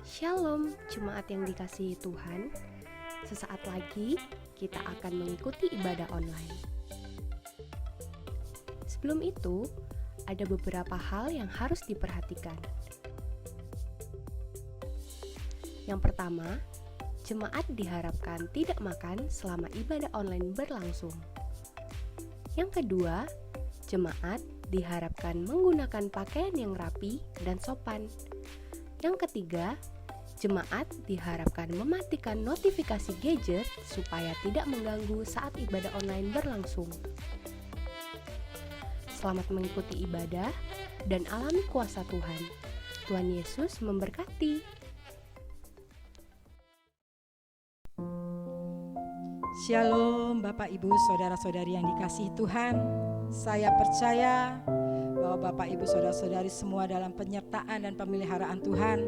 Shalom, jemaat yang dikasihi Tuhan. Sesaat lagi kita akan mengikuti ibadah online. Sebelum itu, ada beberapa hal yang harus diperhatikan. Yang pertama, jemaat diharapkan tidak makan selama ibadah online berlangsung. Yang kedua, jemaat diharapkan menggunakan pakaian yang rapi dan sopan. Yang ketiga, jemaat diharapkan mematikan notifikasi gadget supaya tidak mengganggu saat ibadah online berlangsung. Selamat mengikuti ibadah dan alami kuasa Tuhan. Tuhan Yesus memberkati. Shalom Bapak Ibu Saudara-saudari yang dikasihi Tuhan. Saya percaya bahwa Bapak Ibu Saudara-saudari semua dalam penyertaan dan pemeliharaan Tuhan,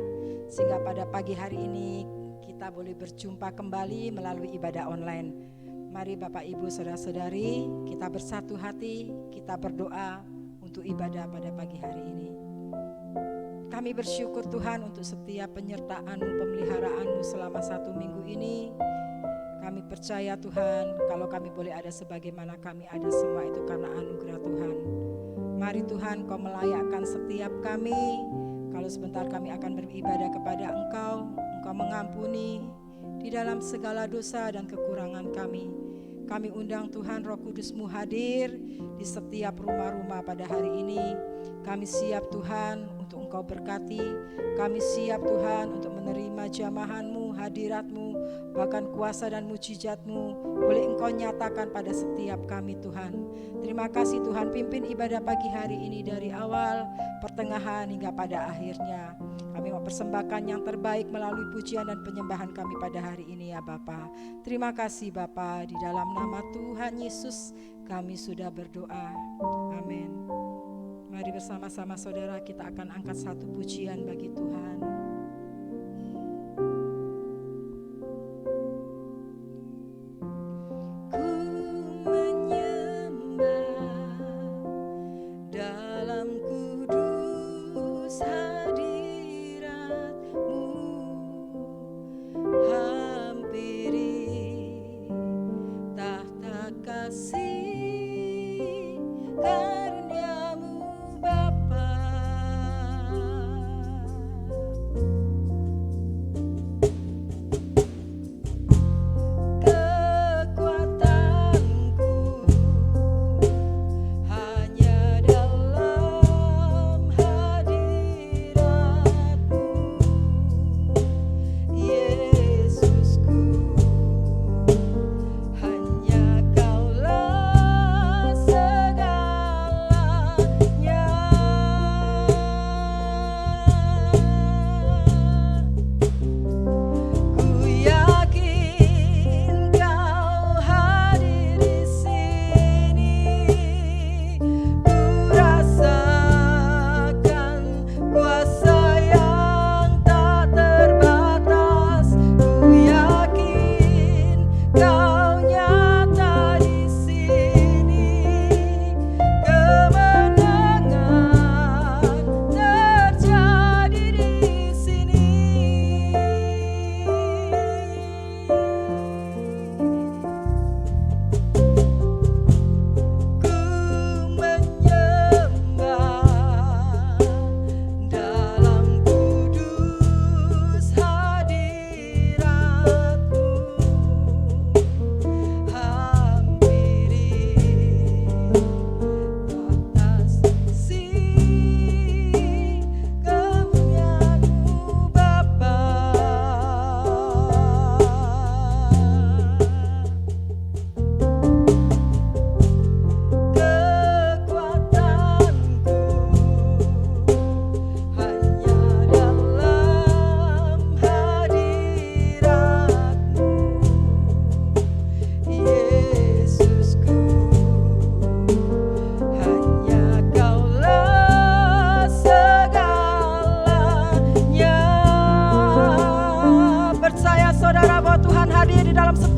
sehingga pada pagi hari ini kita boleh berjumpa kembali melalui ibadah online. Mari Bapak Ibu Saudara-saudari, kita bersatu hati, kita berdoa untuk ibadah pada pagi hari ini. Kami bersyukur Tuhan untuk setiap penyertaan-Mu, pemeliharaan-Mu selama 1 minggu ini. Kami percaya Tuhan, kalau kami boleh ada sebagaimana kami ada, semua itu karena anugerah Tuhan. Mari Tuhan, Kau melayakkan setiap kami. Kalau sebentar kami akan beribadah kepada Engkau, Engkau mengampuni di dalam segala dosa dan kekurangan kami. Kami undang Tuhan, Roh Kudus-Mu hadir di setiap rumah-rumah pada hari ini. Kami siap Tuhan untuk Engkau berkati. Kami siap Tuhan untuk menerima jamahan-Mu, hadirat-Mu, bahkan kuasa dan mujizat-Mu boleh Engkau nyatakan pada setiap kami Tuhan. Terima kasih Tuhan, pimpin ibadah pagi hari ini dari awal, pertengahan hingga pada akhirnya. Kami mau persembahkan yang terbaik melalui pujian dan penyembahan kami pada hari ini ya Bapa. Terima kasih Bapa, di dalam nama Tuhan Yesus kami sudah berdoa. Amin. Mari bersama-sama saudara kita akan angkat satu pujian bagi Tuhan.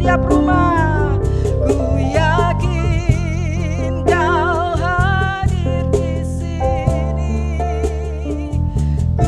setiap rumah. Ku yakin Kau hadir di sini. Ku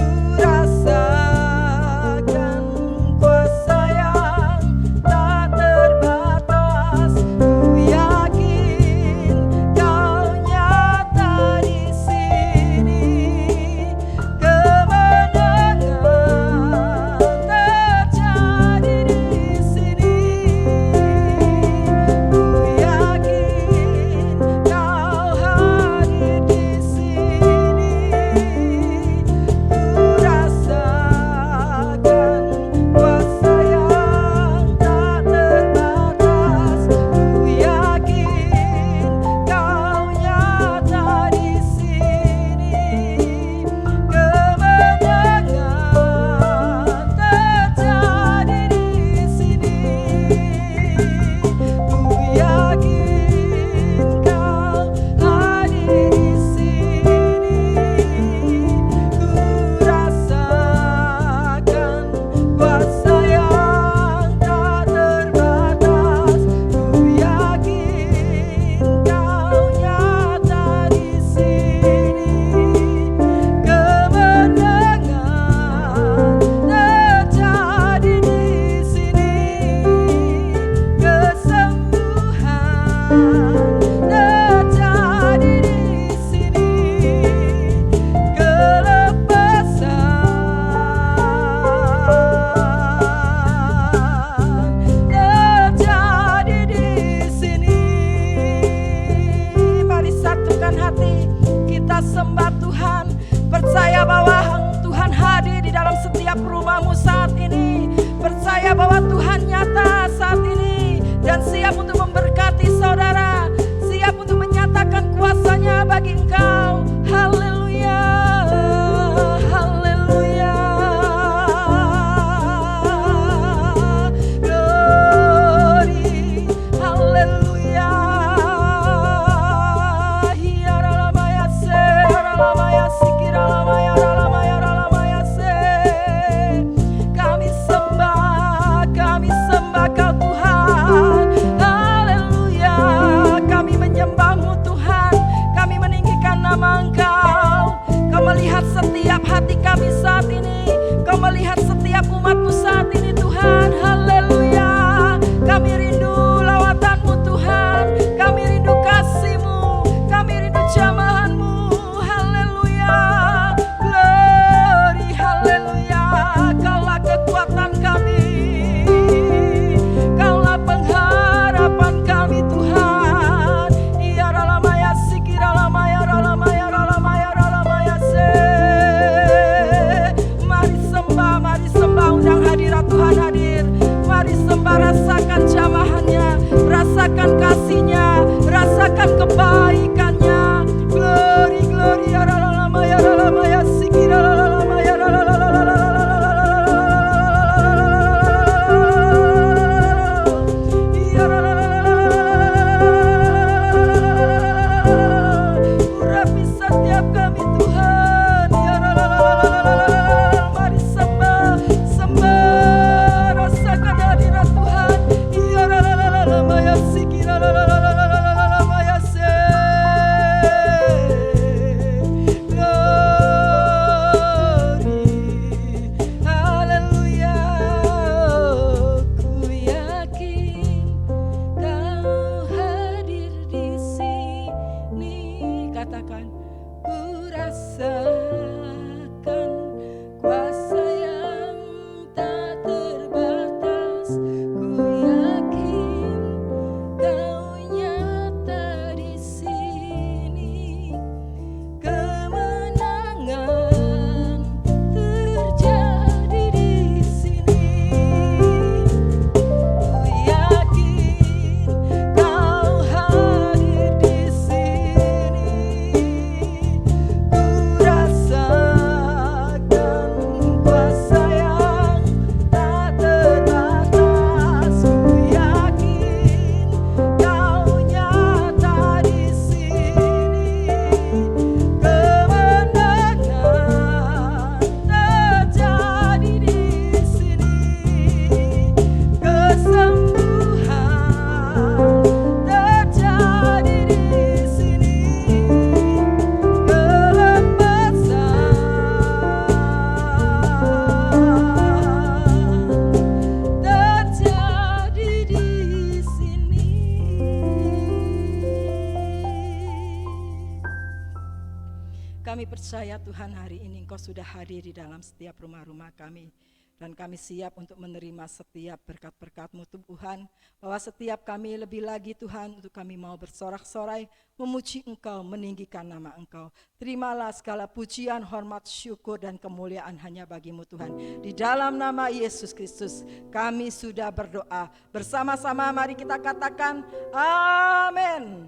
percaya Tuhan hari ini Engkau sudah hadir di dalam setiap rumah-rumah kami. Dan kami siap untuk menerima setiap berkat-berkat-Mu Tuhan. Bahwa setiap kami lebih lagi Tuhan, untuk kami mau bersorak-sorai, memuji Engkau, meninggikan nama Engkau. Terimalah segala pujian, hormat, syukur, dan kemuliaan hanya bagi-Mu Tuhan. Di dalam nama Yesus Kristus kami sudah berdoa. Bersama-sama mari kita katakan amin.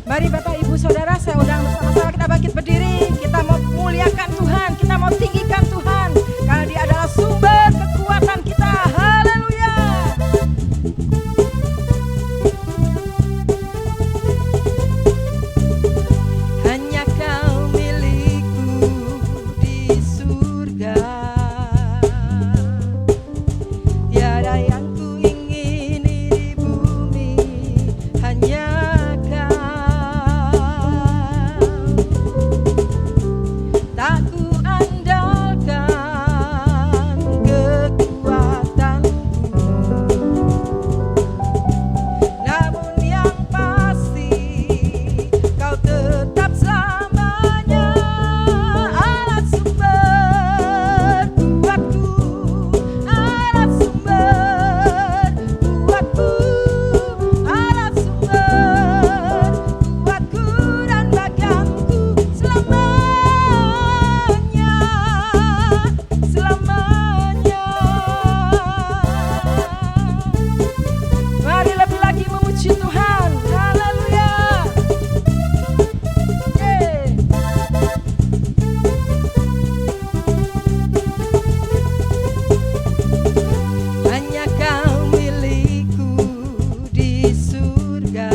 Mari Bapak Ibu Saudara, saya undang bersama-sama kita bangkit berdiri. Kita mau muliakan Tuhan, kita mau tinggikan Tuhan, karena Dia adalah sumber kekuatan kita. Haleluya. Hanya Kau milikku di surga, tiada yang ku ingini di bumi, hanya tak ku andalkan kekuatanku, namun yang pasti Kau tetap selamanya alat sumber kuatku, alat sumber kuatku, alat sumber kuatku dan bagianku selamanya, selamanya. Mari lebih lagi memuji Tuhan. Haleluya. Hanya Kau milikku di surga,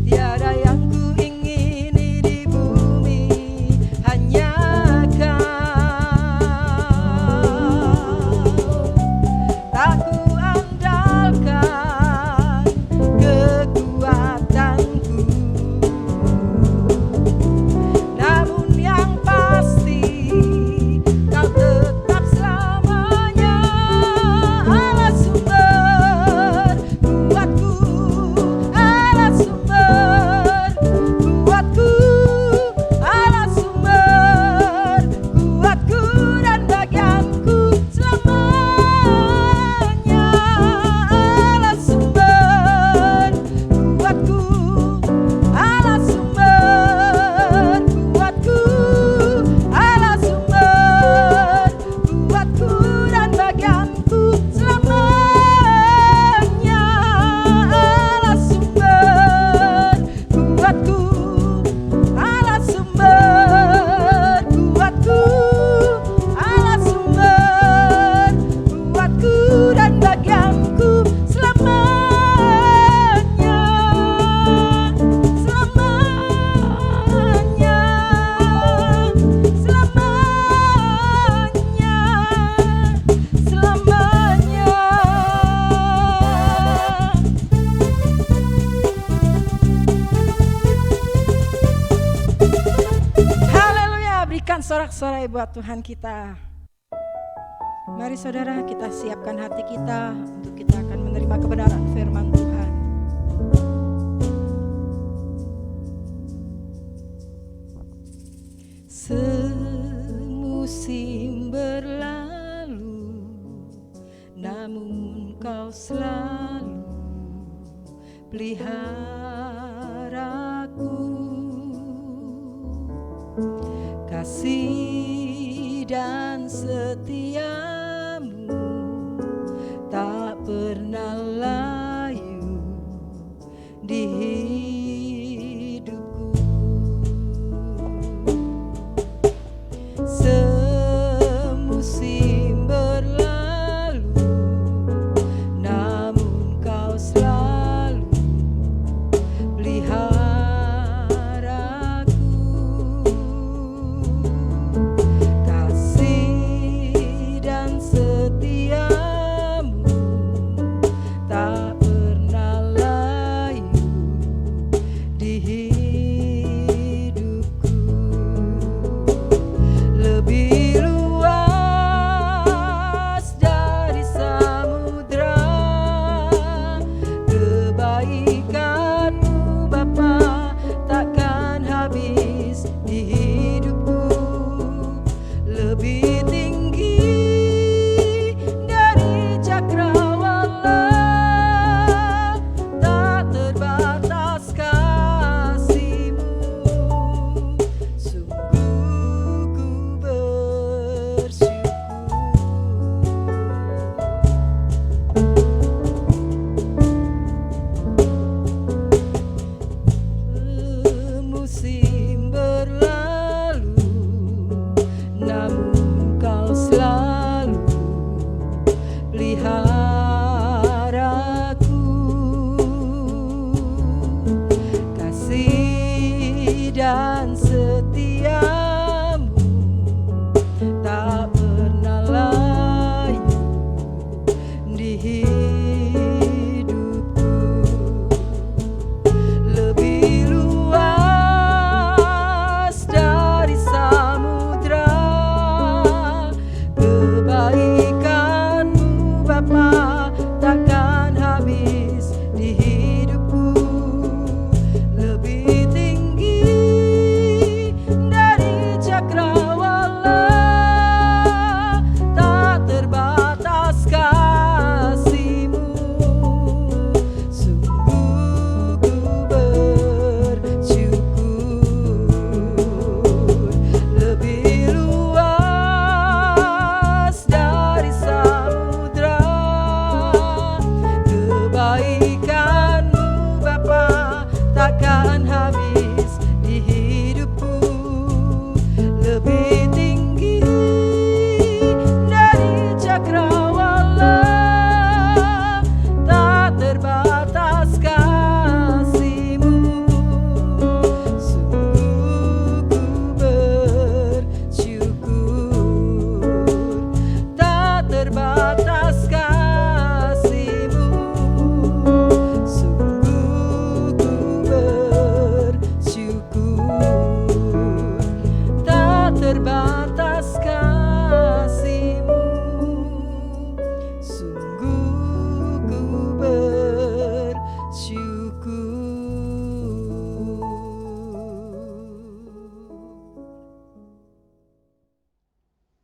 tiada yang ku ingini di bumi, hanya Kau. Tak ku andalkan kekuatanku, namun yang pasti Kau tetap selamanya alat sumber kuatku, alat sumber kuatku, alat sumber kuatku dan bagianku selamanya, alat sumber kuatku, alat sumber kuatku, alat sumber kuatku dan bagianku selamanya, alat sumber kuatku, alat sumber kuatku, alat sumber kuatku dan bagianku selamanya, selamanya, selamanya, selamanya. Haleluya, berikan sorak-sorai buat Tuhan kita. Mari saudara, kita siapkan hati kita untuk kita akan menerima kebenaran firman Tuhan. Semusim berlalu, namun Kau selalu peliharaku. Kasih dan setiamu tak pernah layu di hidupku. Semusim berlalu, namun Kau selalu peliharaku. Kasih dan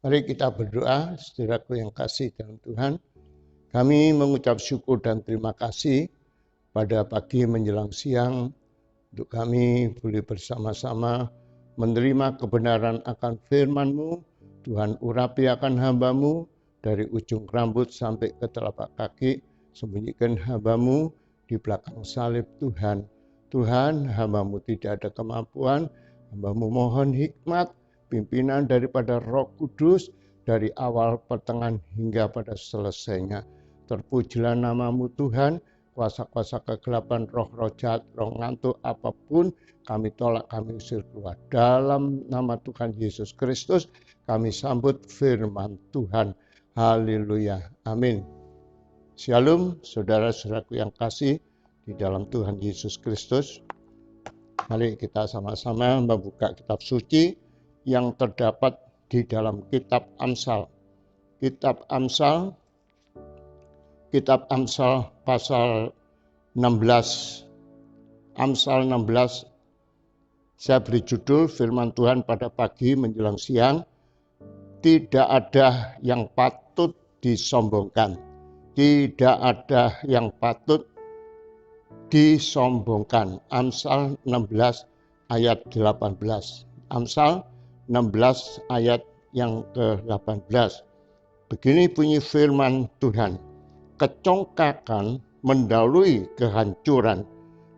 Mari kita berdoa, saudaraku yang kasih dalam Tuhan. Kami mengucap syukur dan terima kasih pada pagi menjelang siang untuk kami boleh bersama-sama menerima kebenaran akan firman-Mu. Tuhan urapi akan hamba-Mu dari ujung rambut sampai ke telapak kaki. Sembunyikan hamba-Mu di belakang salib Tuhan. Tuhan, hamba-Mu tidak ada kemampuan. Hamba-Mu mohon hikmat, pimpinan daripada Roh Kudus dari awal, pertengahan hingga pada selesainya. Terpujilah nama-Mu Tuhan, kuasa-kuasa kegelapan, roh-roh jahat, roh ngantuk, apapun kami tolak, kami usir keluar. Dalam nama Tuhan Yesus Kristus kami sambut firman Tuhan. Haleluya. Amin. Shalom, saudara-saudaraku yang kasih di dalam Tuhan Yesus Kristus. Mari kita sama-sama membuka kitab suci yang terdapat di dalam kitab Amsal. Kitab Amsal pasal 16. Amsal 16. Saya beri judul firman Tuhan pada pagi menjelang siang. Tidak ada yang patut disombongkan. Tidak ada yang patut disombongkan. Amsal 16 ayat 18. Amsal 16 ayat yang ke-18. Begini bunyi firman Tuhan. Kecongkakan mendahului kehancuran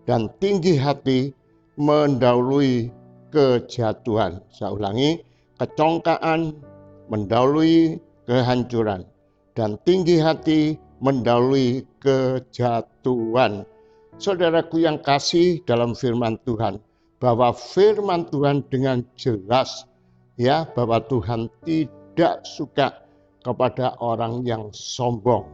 dan tinggi hati mendahului kejatuhan. Saya ulangi, kecongkaan mendahului kehancuran dan tinggi hati mendahului kejatuhan. Saudaraku yang kasih dalam firman Tuhan, bahwa firman Tuhan dengan jelas bahwa Tuhan tidak suka kepada orang yang sombong.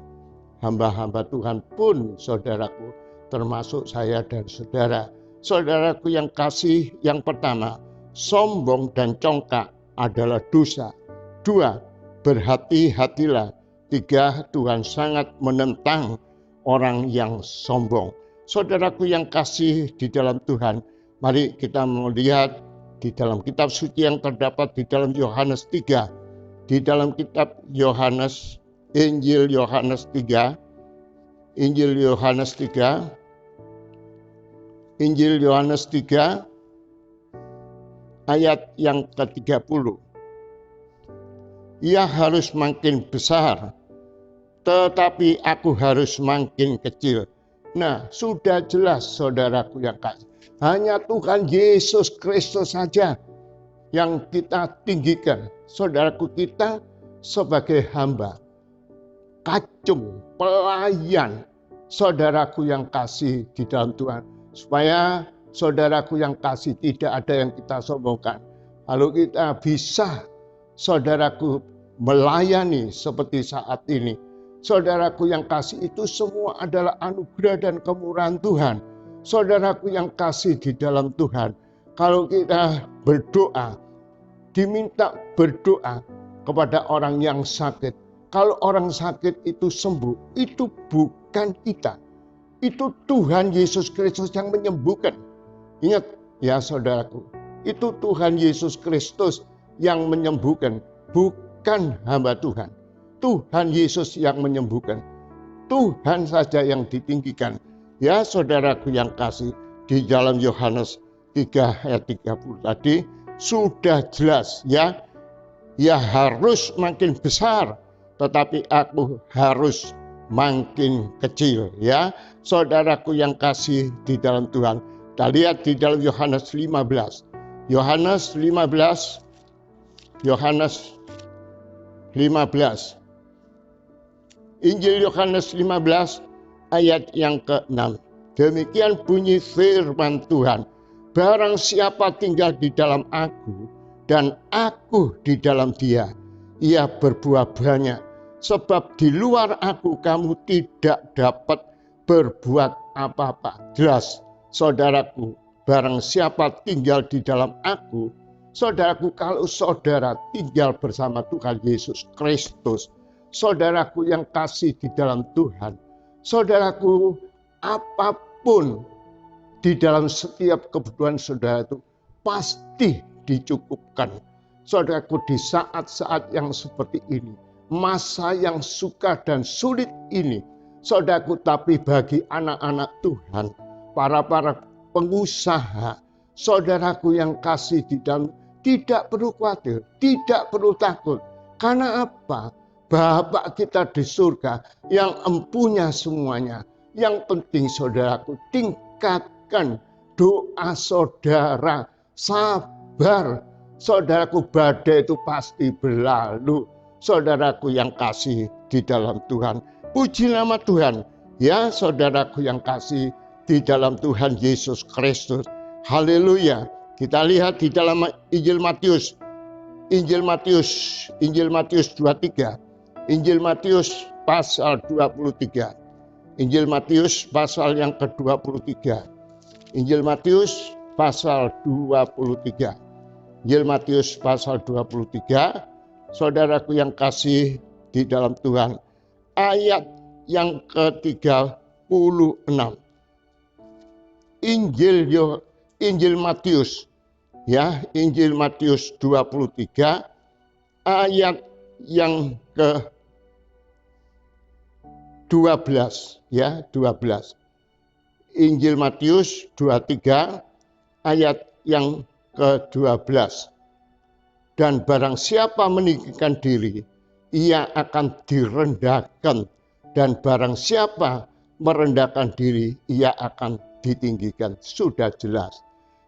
Hamba-hamba Tuhan pun, saudaraku, termasuk saya dan saudara. Saudaraku yang kasih, yang pertama, sombong dan congkak adalah dosa. 2, berhati-hatilah. 3, Tuhan sangat menentang orang yang sombong. Saudaraku yang kasih di dalam Tuhan, mari kita melihat di dalam kitab suci yang terdapat di dalam Yohanes 3. Di dalam kitab Yohanes, Injil Yohanes 3. Injil Yohanes 3. Injil Yohanes 3 ayat yang ke-30. Ia harus makin besar, tetapi aku harus makin kecil. Nah, sudah jelas saudaraku yang kasih. Hanya Tuhan Yesus Kristus saja yang kita tinggikan. Saudaraku, kita sebagai hamba, kacung, pelayan, saudaraku yang kasih di dalam Tuhan. Supaya saudaraku yang kasih tidak ada yang kita sombongkan. Lalu kita bisa, saudaraku, melayani seperti saat ini. Saudaraku yang kasih, itu semua adalah anugerah dan kemurahan Tuhan. Saudaraku yang kasih di dalam Tuhan, kalau kita berdoa, diminta berdoa kepada orang yang sakit. Kalau orang sakit itu sembuh, itu bukan kita. Itu Tuhan Yesus Kristus yang menyembuhkan. Ingat ya saudaraku, itu Tuhan Yesus Kristus yang menyembuhkan, bukan hamba Tuhan. Tuhan Yesus yang menyembuhkan. Tuhan saja yang ditinggikan. Ya saudaraku yang kasih, di dalam Yohanes 3 ayat 30 tadi sudah jelas ya. Ya harus makin besar, tetapi aku harus makin kecil ya. Saudaraku yang kasih di dalam Tuhan, kita lihat di dalam Yohanes 15. Yohanes 15. Injil Yohanes 15 ayat yang ke-6. Demikian bunyi firman Tuhan. Barang siapa tinggal di dalam aku dan aku di dalam dia, ia berbuah banyak. Sebab di luar aku kamu tidak dapat berbuat apa-apa. Jelas, saudaraku, barang siapa tinggal di dalam aku, saudaraku, kalau saudara tinggal bersama Tuhan Yesus Kristus, saudaraku yang kasih di dalam Tuhan, saudaraku, apapun di dalam setiap kebutuhan saudara itu pasti dicukupkan. Saudaraku, di saat-saat yang seperti ini, masa yang sukar dan sulit ini, saudaraku, tapi bagi anak-anak Tuhan, para pengusaha, saudaraku yang kasih di dalam, tidak perlu khawatir, tidak perlu takut. Karena apa? Bapa kita di surga yang empunya semuanya. Yang penting saudaraku, tingkatkan doa saudara, sabar. Saudaraku, badai itu pasti berlalu. Saudaraku yang kasih di dalam Tuhan. Puji nama Tuhan. Ya, saudaraku yang kasih di dalam Tuhan Yesus Kristus. Haleluya. Kita lihat di dalam Injil Matius 23. Injil Matius pasal 23. Injil Matius pasal yang ke-23. Injil Matius pasal 23. Injil Matius pasal 23. Saudaraku yang kasih di dalam Tuhan. Ayat yang ke-36. Injil Matius, ya, Injil Matius 23 ayat yang ke-12, ya, 12. Injil Matius 23 ayat yang ke-12. Dan barang siapa meninggikan diri, ia akan direndahkan, dan barang siapa merendahkan diri, ia akan ditinggikan. Sudah jelas,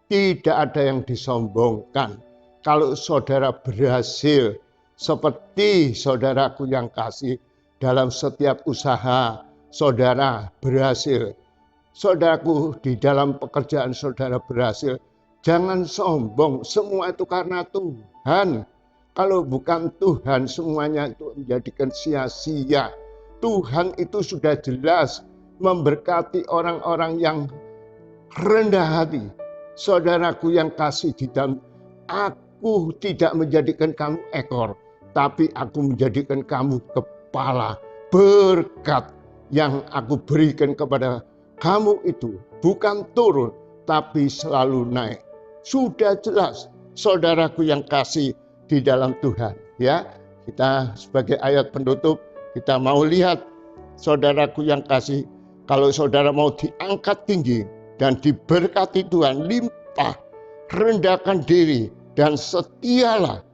tidak ada yang disombongkan. Kalau saudara berhasil seperti saudaraku yang kasih dalam setiap usaha, saudara berhasil. Saudaraku, di dalam pekerjaan saudara berhasil, jangan sombong. Semua itu karena Tuhan. Kalau bukan Tuhan, semuanya itu menjadikan sia-sia. Tuhan itu sudah jelas memberkati orang-orang yang rendah hati. Saudaraku yang kasih di dalam, aku tidak menjadikan kamu ekor, tapi aku menjadikan kamu kepala. Berkat yang aku berikan kepada kamu itu bukan turun, tapi selalu naik. Sudah jelas, saudaraku yang kasih di dalam Tuhan. Ya, kita sebagai ayat penutup, kita mau lihat, saudaraku yang kasih, kalau saudara mau diangkat tinggi dan diberkati Tuhan, limpah, rendahkan diri, dan setialah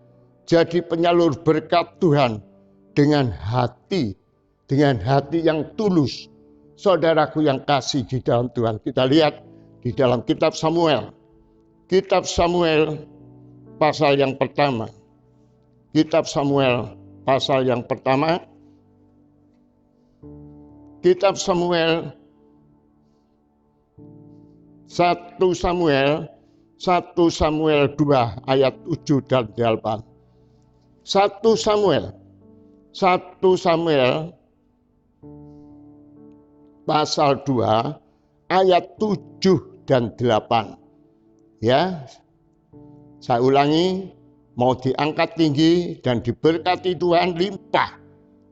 jadi penyalur berkat Tuhan dengan hati yang tulus. Saudaraku yang kasih di dalam Tuhan, kita lihat di dalam kitab Samuel pasal yang pertama. Kitab Samuel pasal yang pertama. Kitab Samuel 1 Samuel 2 ayat 7 dan 8. 1 Samuel pasal 2 ayat 7 dan 8. Ya. Saya ulangi, mau diangkat tinggi dan diberkati Tuhan, limpah,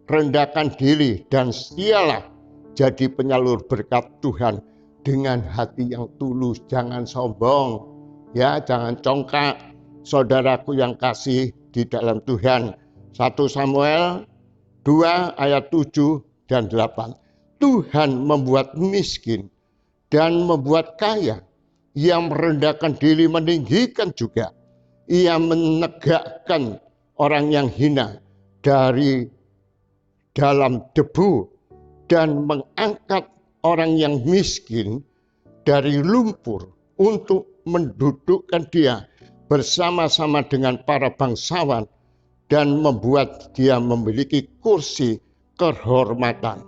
rendahkan diri dan setialah jadi penyalur berkat Tuhan dengan hati yang tulus. Jangan sombong, ya, jangan congkak. Saudaraku yang kasih di dalam Tuhan. 1 Samuel 2 ayat 7 dan 8. Tuhan membuat miskin dan membuat kaya. Ia merendahkan diri, meninggikan juga. Ia menegakkan orang yang hina dari dalam debu dan mengangkat orang yang miskin dari lumpur untuk mendudukkan dia bersama-sama dengan para bangsawan dan membuat dia memiliki kursi kehormatan.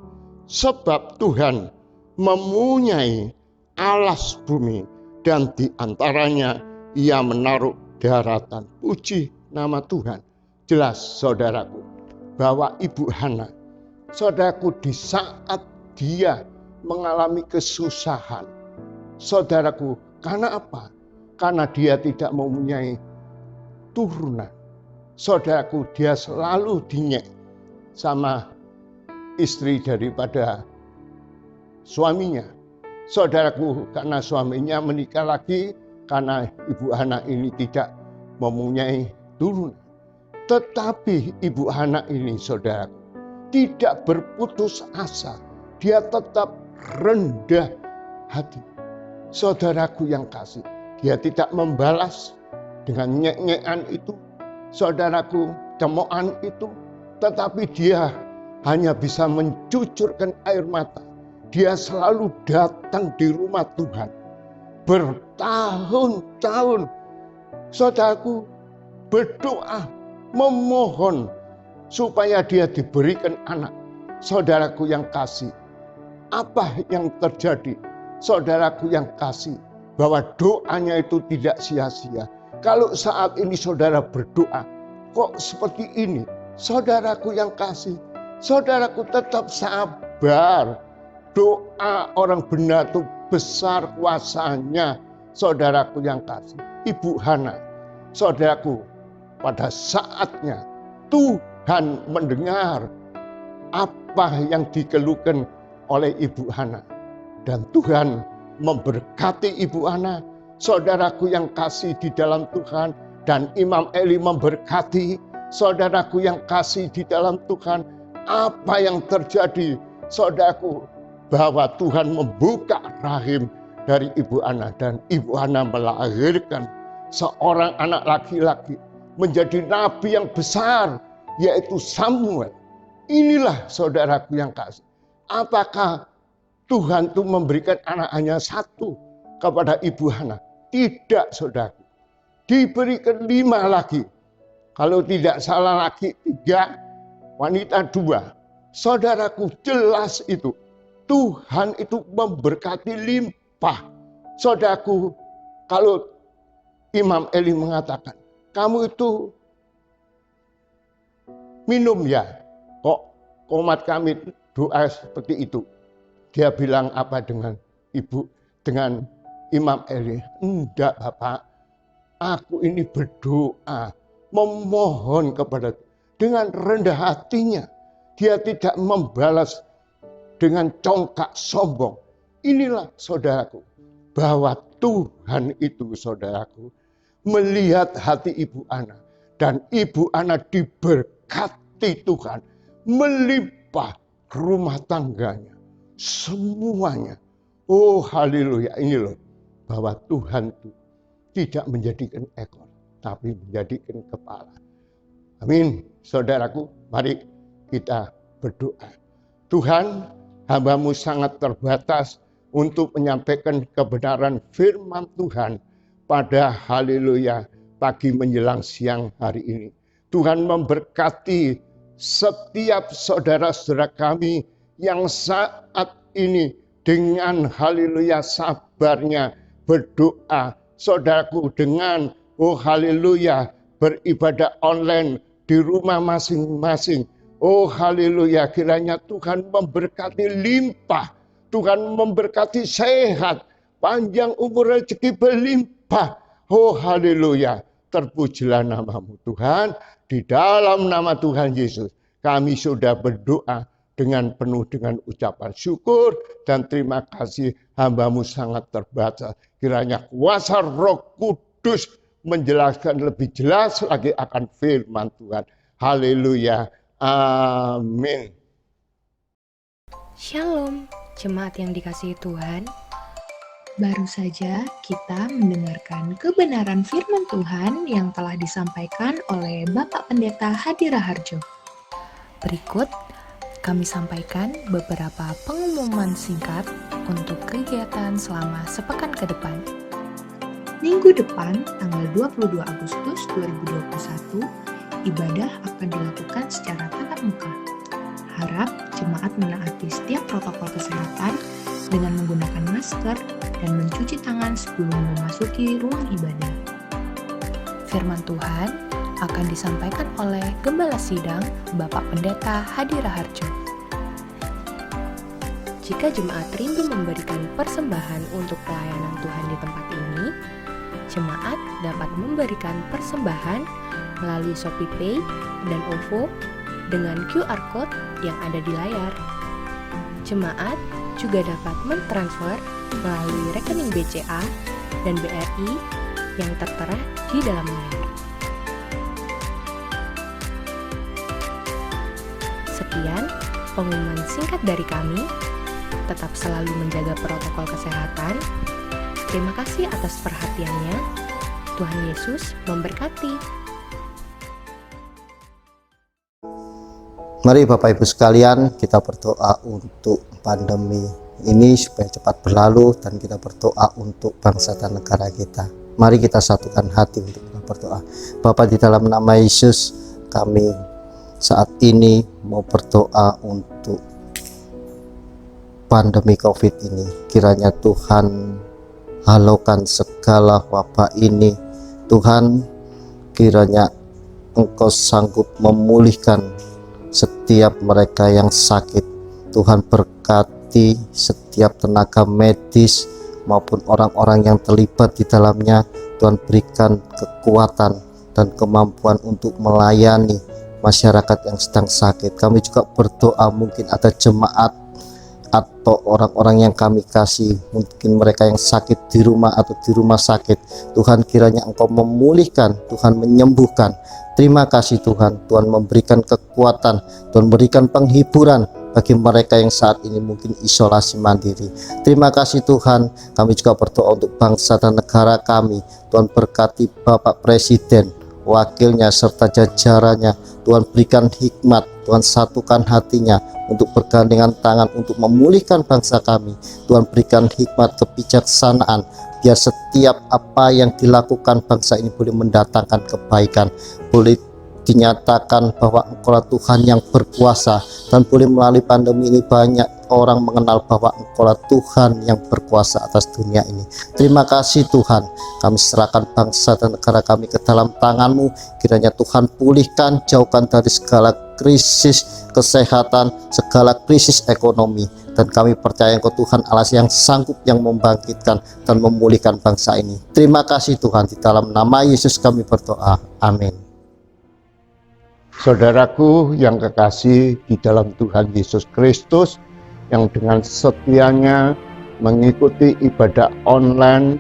Sebab Tuhan mempunyai alas bumi dan di antaranya ia menaruh daratan. Puji nama Tuhan. Jelas saudaraku bahwa Ibu Hana, saudaraku, di saat dia mengalami kesusahan, saudaraku, karena apa? Karena dia tidak mempunyai turunan. Saudaraku, dia selalu dinyek sama istri daripada suaminya. Saudaraku, karena suaminya menikah lagi, karena Ibu Hana ini tidak mempunyai turunan. Tetapi Ibu Hana ini, saudara, tidak berputus asa. Dia tetap rendah hati. Saudaraku yang kasih, dia tidak membalas dengan nyek-nyekan itu, saudaraku, cemoohan itu, tetapi dia hanya bisa mencucurkan air mata. Dia selalu datang di rumah Tuhan bertahun-tahun, saudaraku, berdoa, memohon supaya dia diberikan anak. Saudaraku yang kasih, apa yang terjadi? Saudaraku yang kasih, bahwa doanya itu tidak sia-sia. Kalau saat ini saudara berdoa, kok seperti ini? Saudaraku yang kasih, saudaraku tetap sabar. Doa orang benar itu besar kuasanya, saudaraku yang kasih. Ibu Hana, saudaraku, pada saatnya Tuhan mendengar apa yang dikeluhkan oleh Ibu Hana. Dan Tuhan memberkati Ibu Hana, saudaraku yang kasih di dalam Tuhan. Dan Imam Eli memberkati, saudaraku yang kasih di dalam Tuhan. Apa yang terjadi, saudaraku, bahwa Tuhan membuka rahim dari Ibu Hana. Dan Ibu Hana melahirkan seorang anak laki-laki menjadi nabi yang besar, yaitu Samuel. Inilah saudaraku yang kasih. Apakah Tuhan itu memberikan anak hanya satu kepada Ibu Hana? Tidak, saudaraku. Diberikan 5 lagi. Kalau tidak salah laki 3, wanita 2. Saudaraku, jelas itu. Tuhan itu memberkati limpah. Saudaraku, kalau Imam Eli mengatakan, kamu itu minum ya. Kok komat kami doa seperti itu? Dia bilang apa dengan Imam Eli? Enggak, Bapak. Aku ini berdoa, memohon kepada dengan rendah hatinya. Dia tidak membalas dengan congkak sombong. Inilah saudaraku, bahwa Tuhan itu, saudaraku, melihat hati Ibu Hana. Dan Ibu Hana diberkati Tuhan, melimpah rumah tangganya. Semuanya. Oh haleluya, ini loh. Bahwa Tuhan itu tidak menjadikan ekor, tapi menjadikan kepala. Amin. Saudaraku, mari kita berdoa. Tuhan, hamba-Mu sangat terbatas untuk menyampaikan kebenaran firman Tuhan pada haleluya pagi menjelang siang hari ini. Tuhan memberkati setiap saudara-saudara kami yang saat ini dengan haleluya sabarnya berdoa. Saudaraku, dengan oh haleluya beribadah online di rumah masing-masing. Oh haleluya, kiranya Tuhan memberkati limpah. Tuhan memberkati sehat, panjang umur, rezeki berlimpah. Oh haleluya, terpujilah nama-Mu Tuhan. Di dalam nama Tuhan Yesus kami sudah berdoa dengan penuh dengan ucapan syukur dan terima kasih. Hamba-Mu sangat terbatas. Kiranya kuasa Roh Kudus menjelaskan lebih jelas lagi akan firman Tuhan. Haleluya. Amin. Shalom, jemaat yang dikasihi Tuhan. Baru saja kita mendengarkan kebenaran firman Tuhan yang telah disampaikan oleh Bapak Pendeta Hadi Raharjo. Berikut kami sampaikan beberapa pengumuman singkat untuk kegiatan selama sepekan ke depan. Minggu depan, tanggal 22 Agustus 2021, ibadah akan dilakukan secara tatap muka. Harap jemaat menaati setiap protokol kesehatan dengan menggunakan masker dan mencuci tangan sebelum memasuki ruang ibadah. Firman Tuhan akan disampaikan oleh Gembala Sidang Bapak Pendeta Hadi Raharjo. Jika jemaat rindu memberikan persembahan untuk pelayanan Tuhan di tempat ini, jemaat dapat memberikan persembahan melalui ShopeePay dan OVO dengan QR Code yang ada di layar. Jemaat juga dapat mentransfer melalui rekening BCA dan BRI yang tertera di dalam layar. Sekian pengumuman singkat dari kami. Tetap selalu menjaga protokol kesehatan. Terima kasih atas perhatiannya. Tuhan Yesus memberkati. Mari Bapak Ibu sekalian, kita berdoa untuk pandemi ini supaya cepat berlalu, dan kita berdoa untuk bangsa dan negara kita. Mari kita satukan hati untuk kita berdoa. Bapa, di dalam nama Yesus, kami saat ini mau berdoa untuk pandemi COVID ini. Kiranya Tuhan halaukan segala wabah ini. Tuhan, kiranya Engkau sanggup memulihkan setiap mereka yang sakit. Tuhan, berkati setiap tenaga medis maupun orang-orang yang terlibat di dalamnya. Tuhan, berikan kekuatan dan kemampuan untuk melayani masyarakat yang sedang sakit. Kami juga berdoa, mungkin ada jemaat atau orang-orang yang kami kasih, mungkin mereka yang sakit di rumah atau di rumah sakit. Tuhan, kiranya Engkau memulihkan, Tuhan menyembuhkan. Terima kasih Tuhan, Tuhan memberikan kekuatan, Tuhan berikan penghiburan bagi mereka yang saat ini mungkin isolasi mandiri. Terima kasih Tuhan. Kami juga berdoa untuk bangsa dan negara kami. Tuhan, berkati Bapak Presiden, wakilnya serta jajarannya. Tuhan, berikan hikmat, Tuhan satukan hatinya untuk bergandengan tangan untuk memulihkan bangsa kami. Tuhan, berikan hikmat kebijaksanaan, biar setiap apa yang dilakukan bangsa ini boleh mendatangkan kebaikan, boleh dinyatakan bahwa Engkaulah Tuhan yang berkuasa, dan boleh melalui pandemi ini banyak orang mengenal bahwa Engkaulah Tuhan yang berkuasa atas dunia ini. Terima kasih Tuhan. Kami serahkan bangsa dan negara kami ke dalam tangan-Mu. Kiranya Tuhan pulihkan, jauhkan dari segala krisis kesehatan, segala krisis ekonomi, dan kami percaya Engkau Tuhan Allah yang sanggup, yang membangkitkan dan memulihkan bangsa ini. Terima kasih Tuhan. Di dalam nama Yesus kami berdoa. Amin. Saudaraku yang kekasih di dalam Tuhan Yesus Kristus, yang dengan setianya mengikuti ibadah online,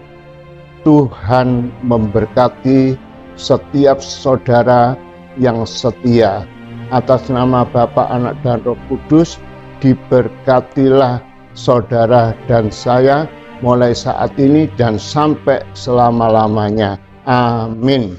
Tuhan memberkati setiap saudara yang setia. Atas nama Bapa, Anak, dan Roh Kudus, diberkatilah saudara dan saya mulai saat ini dan sampai selama-lamanya. Amin.